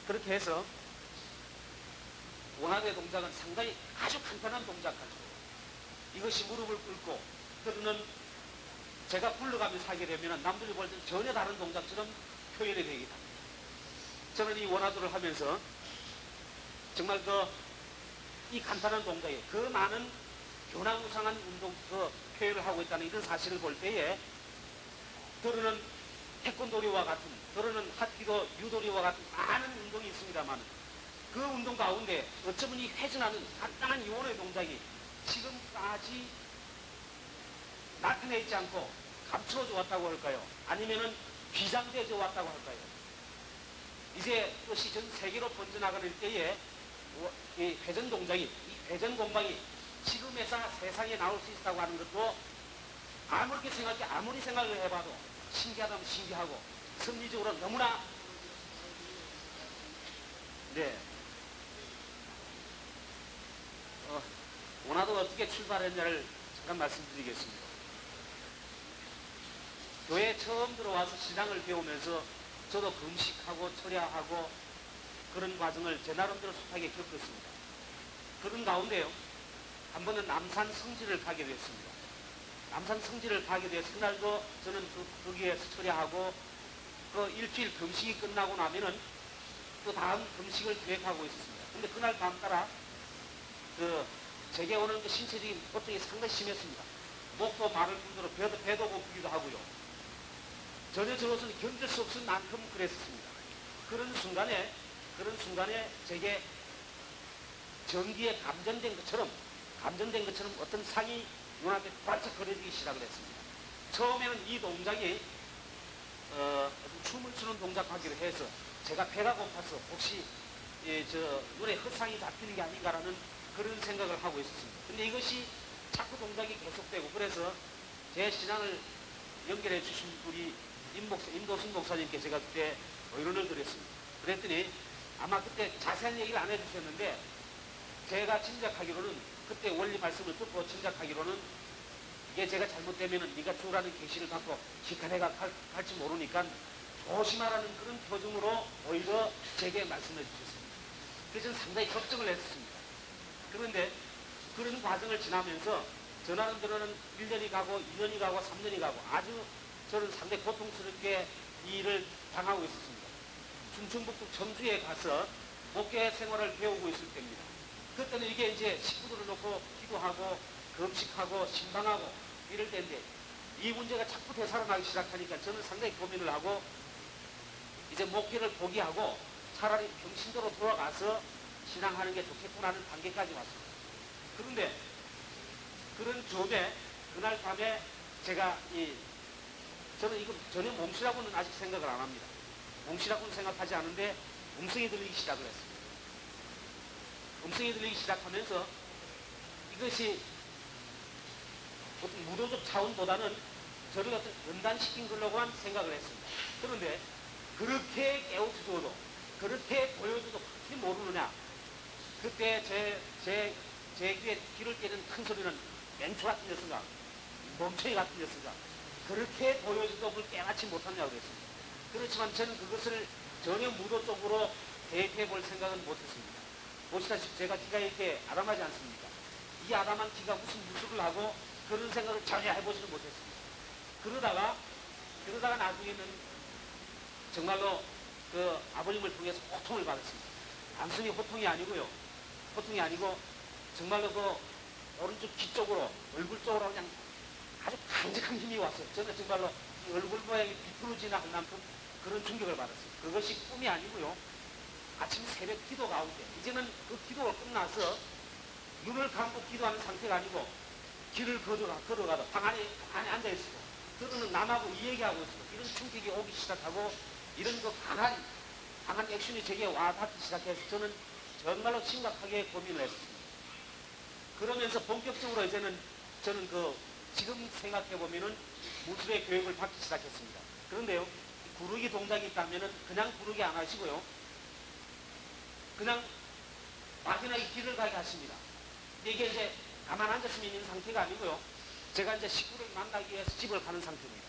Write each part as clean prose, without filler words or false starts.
그렇게 해서 원화대 동작은 상당히 아주 간단한 동작 가지고 이것이 무릎을 꿇고 그러는 제가 굴러가면서 하게 되면 남들이 볼 때는 전혀 다른 동작처럼 표현이 되기도 합니다. 저는 이 원화도를 하면서 정말 이 간단한 동작에 그 많은 교나무상한 운동 표현을 하고 있다는 이런 사실을 볼 때에 더러는 태권도리와 같은 더러는 핫기도 유도리와 같은 많은 운동이 있습니다만 그 운동 가운데 어쩌면 이 회전하는 간단한 이원의 동작이 지금까지 나타내 있지 않고 감추어져 왔다고 할까요? 아니면은 비장되어져 왔다고 할까요? 이제 그것이 전 세계로 번져나가는 때에 이 회전 동작이, 이 회전 공방이 지금에서 세상에 나올 수 있다고 하는 것도 아무리 생각을 해봐도 신기하다면 신기하고 섭리적으로 너무나 원화도가 어떻게 출발했냐를 잠깐 말씀드리겠습니다. 교회에 처음 들어와서 신앙을 배우면서 저도 금식하고 철야하고 그런 과정을 제 나름대로 숱하게 겪었습니다. 그런 가운데요, 한 번은 남산 성지를 가게 됐습니다. 남산 성지를 가게 돼서 그날도 저는 거기에서 철야하고 그 일주일 금식이 끝나고 나면은 또 다음 금식을 계획하고 있었습니다. 근데 그날 밤 따라 제게 오는 신체적인 고통이 상당히 심했습니다. 목도 마를 뿐더러 배도 고프기도 하고요. 전혀 저로서는 견딜 수 없을 만큼 그랬습니다. 그런 순간에 제게 전기에 감전된 것처럼 어떤 상이 눈앞에 발짝 그려지기 시작을 했습니다. 처음에는 이 동작이 춤을 추는 동작하기로 해서 제가 배가 고파서 혹시 눈에 헛상이 잡히는 게 아닌가라는 그런 생각을 하고 있었습니다. 근데 이것이 자꾸 동작이 계속되고 그래서 제 신앙을 연결해 주신 우리 임도순 목사님께 제가 그때 의논을 드렸습니다. 그랬더니 아마 그때 자세한 얘기를 안 해주셨는데 제가 짐작하기로는 그때 원리 말씀을 듣고 짐작하기로는 이게 제가 잘못되면은 네가 죽으라는 계시를 갖고 기카내가 갈지 모르니까 조심하라는 그런 표정으로 오히려 제게 말씀해 주셨습니다. 그래서 저는 상당히 걱정을 했습니다. 그런데 그런 과정을 지나면서 저 나름대로는 1년이 가고 2년이 가고 3년이 가고 아주 저는 상당히 고통스럽게 이 일을 당하고 있었습니다. 충청북도 청주에 가서 목회 생활을 배우고 있을 때입니다. 그때는 이게 이제 식구들을 놓고 기도하고 금식하고 신방하고 이럴 때인데 이 문제가 자꾸 되살아나기 시작하니까 저는 상당히 고민을 하고 이제 목회를 포기하고 차라리 평신도로 돌아가서 신앙하는 게 좋겠구나 하는 단계까지 왔습니다. 그런데 그런 점에 그날 밤에 제가 저는 이거 전혀 몸시라고는 아직 생각을 안 합니다. 몸시라고는 생각하지 않은데 음성이 들리기 시작을 했습니다. 음성이 들리기 시작하면서 이것이 어떤 무도적 차원보다는 저를 어떤 연단시킨 걸로만 생각을 했습니다. 그런데 그렇게 깨우쳐줘도 그렇게 보여줘도 그렇게 모르느냐. 그때 제 귀에 귀를 깨는 큰 소리는 맹초 같은 녀석아, 멍청이 같은 녀석아, 그렇게 보여줘도 그걸 깨닫지 못하냐고 그랬습니다. 그렇지만 저는 그것을 전혀 무도적으로 대입해 볼 생각은 못했습니다. 보시다시피 제가 귀가 이렇게 아담하지 않습니까? 이 아담한 귀가 무슨 무술을 하고 그런 생각을 전혀 해보지는 못했습니다. 그러다가 나중에는 정말로 그 아버님을 통해서 호통을 받았습니다. 단순히 호통이 아니고 정말로 그 오른쪽 귀 쪽으로 얼굴 쪽으로 그냥 아주 강력한 힘이 왔어요. 저는 정말로 얼굴 모양이 비뚤어지나 할 만큼 그런 충격을 받았어요. 그것이 꿈이 아니고요. 아침 새벽 기도 가운데 이제는 그 기도가 끝나서 눈을 감고 기도하는 상태가 아니고 길을 걸어가다 방 안에 앉아있고 그러는 남하고 이 얘기하고 있고 이런 충격이 오기 시작하고 이런 그 강한 액션이 제게 와닿기 시작해서 저는 정말로 심각하게 고민을 했습니다. 그러면서 본격적으로 이제는 저는 지금 생각해보면은 무술의 교육을 받기 시작했습니다. 그런데요, 구르기 동작이 있다면은 그냥 구르기 안 하시고요. 그냥 막연하게 길을 가게 하십니다. 이게 이제 가만 앉았으면 있는 상태가 아니고요. 제가 이제 식구를 만나기 위해서 집을 가는 상태입니다.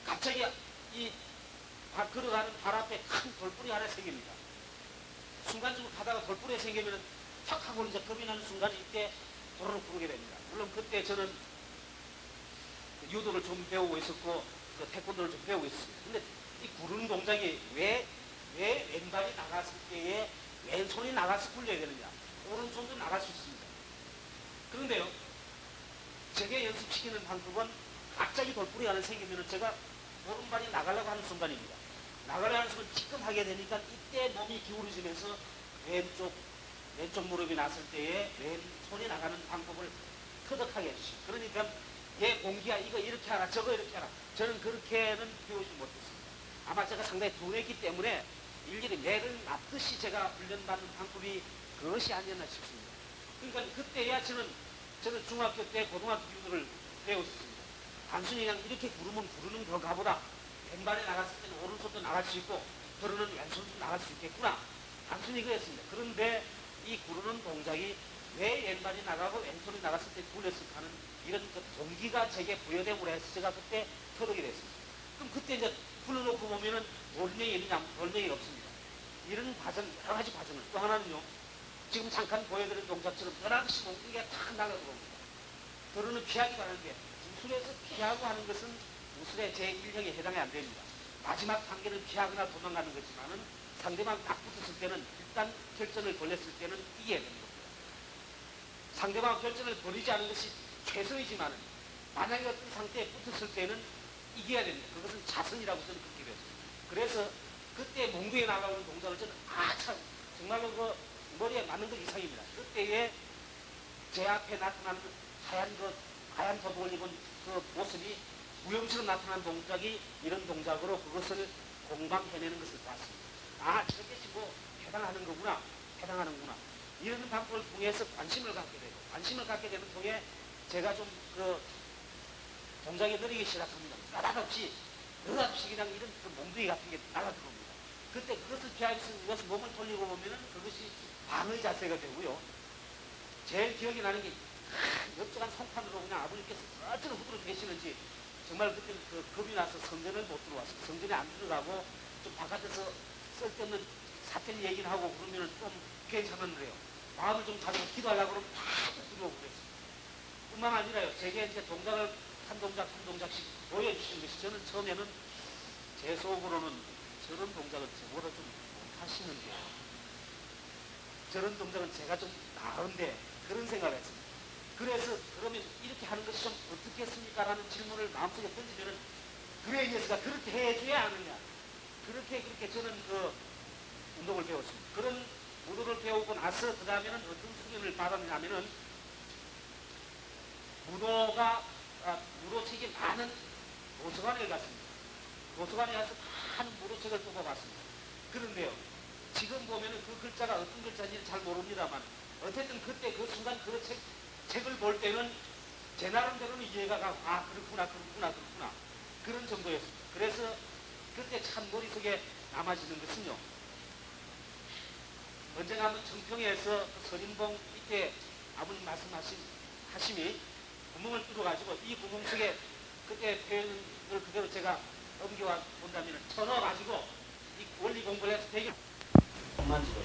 갑자기 걸어가는 발 앞에 큰 돌뿌리 하나 생깁니다. 순간적으로 가다가 돌부리에 생기면 탁 하고 이제 겁이 나는 순간이 이때 도로록 부르게 됩니다. 물론 그때 저는 유도를 좀 배우고 있었고 그 태권도를 좀 배우고 있었습니다. 근데 이 구르는 동작이 왜 왼발이 나갔을 때에 왼손이 나가서 굴려야 되느냐, 오른손도 나갈 수 있습니다. 그런데요, 제게 연습시키는 방법은 갑자기 돌부리가 하나 생기면 제가 오른발이 나가려고 하는 순간입니다. 나가려고 하는 순간 찌끔하게 되니까 이때 몸이 기울어지면서 왼쪽 무릎이 났을 때에 왼손이 나가는 방법을 터득하게 해주시고, 그러니까 얘 공기야 이거 이렇게 하라 저거 이렇게 하라, 저는 그렇게는 배우지 못했습니다. 아마 제가 상당히 둔했기 때문에 일일이 매를 맞듯이 제가 훈련받는 방법이 그것이 아니었나 싶습니다. 그러니까 그때야 저는 중학교 때 고등학교 유도를 배웠습니다. 단순히 그냥 이렇게 구르면 구르는 건가보다, 왼발에 나갔을 때는 오른손도 나갈 수 있고 구르는 왼손도 나갈 수 있겠구나, 단순히 그랬습니다. 그런데 이 구르는 동작이 왜 왼발이 나가고 왼손이 나갔을 때 굴렸을까 하는 이런 그 동기가 제게 부여됨으로 해서 제가 그때 터득이 됐습니다. 그럼 그때 이제 불러놓고 보면은 돌멩이 있느냐, 돌멩이가 없습니다. 이런 과정, 여러 가지 과정을. 또 하나는요, 지금 잠깐 보여드린 동작처럼 변함없이 몸무게가 탁 날아 들어옵니다. 도로는 피하기도 하는데 무술에서 피하고 하는 것은 무술의 제1형에 해당이 안 됩니다. 마지막 단계는 피하거나 도망가는 거지만은 상대방 딱 붙었을 때는 일단 결전을 벌렸을 때는 이겨야 되는 겁니다. 상대방 결전을 벌이지 않은 것이 최선이지만은 만약에 어떤 상태에 붙었을 때는 이겨야 됩니다. 그것은 자선이라고 저는 그렇게 배웠습니다. 그래서 그때 몽두에 나가는 동작을 저는 참 정말로 그 머리에 맞는 것 이상입니다. 그때에 제 앞에 나타나는 하얀 도복을 입은 그 모습이 무용처럼 나타난 동작이 이런 동작으로 그것을 공방해내는 것을 봤습니다. 저것이 뭐 해당하는 거구나, 해당하는구나. 이런 방법을 통해서 관심을 갖게 되고, 관심을 갖게 되는 통에 제가 좀 그 동작이 느리기 시작합니다. 느닷없이 그냥 이런 그 몸뚱이 같은 게 날아들어옵니다. 그때 그것을 피하기 위해서 몸을 돌리고 보면은 그것이 방의 자세가 되고요. 제일 기억이 나는 게 넓적한 송판으로 그냥 아버님께서 어쩌나 후드로 계시는지 정말 그때 그 겁이 나서 성전을 못 들어왔어요. 성전에 안 들어가고 좀 바깥에서 쓸데없는 사tel 얘기를 하고 그러면은 좀 괜찮은데요. 마음을 좀 가지고 기도하려고 그러면 다 들어오고 그랬어요. 뿐만 아니라요, 제게 이제 동작을 한 동작씩 보여주시는 것이, 저는 처음에는 제 속으로는 저런 동작은 저보다 좀 못하시는데, 저런 동작은 제가 좀 나은데, 그런 생각을 했습니다. 그래서 그러면 이렇게 하는 것이 좀 어떻겠습니까? 라는 질문을 마음속에 던지면은, 그래 이 녀석아 그렇게 해줘야 하느냐, 그렇게 저는 그 운동을 배웠습니다. 그런 무도를 배우고 나서 그 다음에는 어떤 수련을 받았냐면은, 무도책이 많은 도서관에 갔습니다. 도서관에 가서 많은 무도책을 뽑아봤습니다. 그런데요, 지금 보면은 그 글자가 어떤 글자인지 잘 모릅니다만, 어쨌든 그때 그 순간 그 책을 볼 때는 제 나름대로는 이해가 가고, 그렇구나 그런 정도였습니다. 그래서 그때 참 머릿속에 남아지는 것은요, 언젠가 한번 청평에서 그 서린봉 이때 아버님 말씀하심이 구멍을 뚫어가지고 이 구멍 속에 그때 표현을 그대로 제가 옮겨와 본다면 쳐넣어가지고 이 원리 공부를 해서 되게 만지고